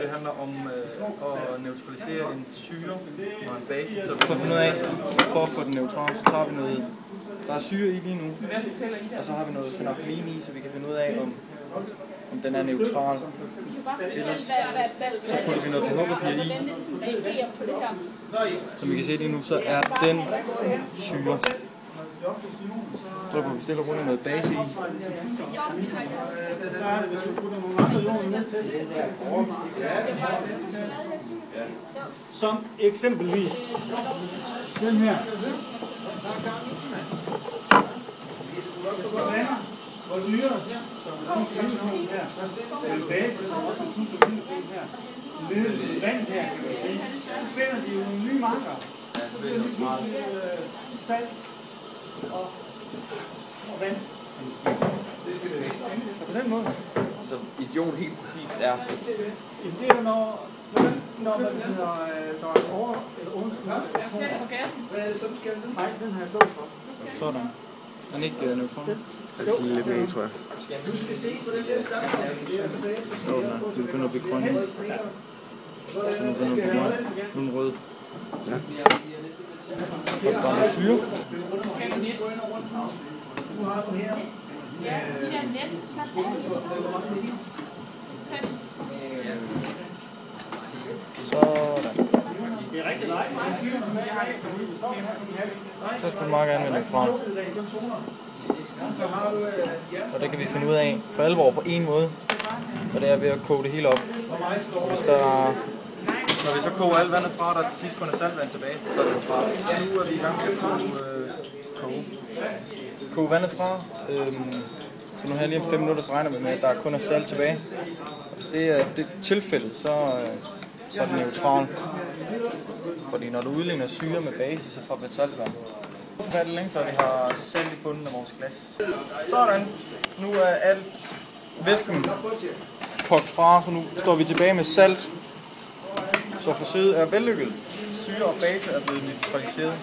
det handler om at neutralisere en syre og en base. Så for at finde ud af, for at få den neutral, så tager vi noget, der er syre i lige nu, og så har vi noget phenolphthalein i, så vi kan finde ud af, om den er neutral. Ellers så putter vi noget pH-papir i. Som vi kan se lige nu, så er den syre. Så drypper vi stille og roligt noget base i. Som eksempelvis den her. Og syre, som her, eller base, som også er plus og minus her. Nede i vand her, kan man sige. Så finder de jo nogle nye marker. Det er ligesom salt og vand. Så på den måde. Så idiot helt præcist er... Det er når man hedder, der er over eller underskud. Hvad er det så, du skal den? Nej, den har jeg slået for. Sådan. Den er ikke neutral. Lidt mere, tror jeg. Du skal se på den der start. Den begynder at blive grøn. Den begynder at blive grøn. Nu er den rød. Ja. Så er der bare noget syre. Nu har du her. Ja, de der net. Sådan. Det er rigtig meget. Så skulle du meget gerne være neutral. Og det kan vi finde ud af for alvor på en måde. Og det er ved at koge det hele op. Hvis der... Når vi så koger alt vandet fra, der til sidst kun er saltvand tilbage, så er det neutralt. Nu er vi i gang med at koge vandet fra. Så nu her lige om 5 minutter, så regner vi med, at der kun er salt tilbage. Og hvis det er det tilfælde, så er det neutral. Fordi når du udligner syre med base, så får vi et saltvand. Det er det længe før vi har salt i bunden af vores glas. Sådan. Nu er alt væsken kogt fra, så nu står vi tilbage med salt. Så forsøget er vellykket. Syre og base er blevet neutraliseret.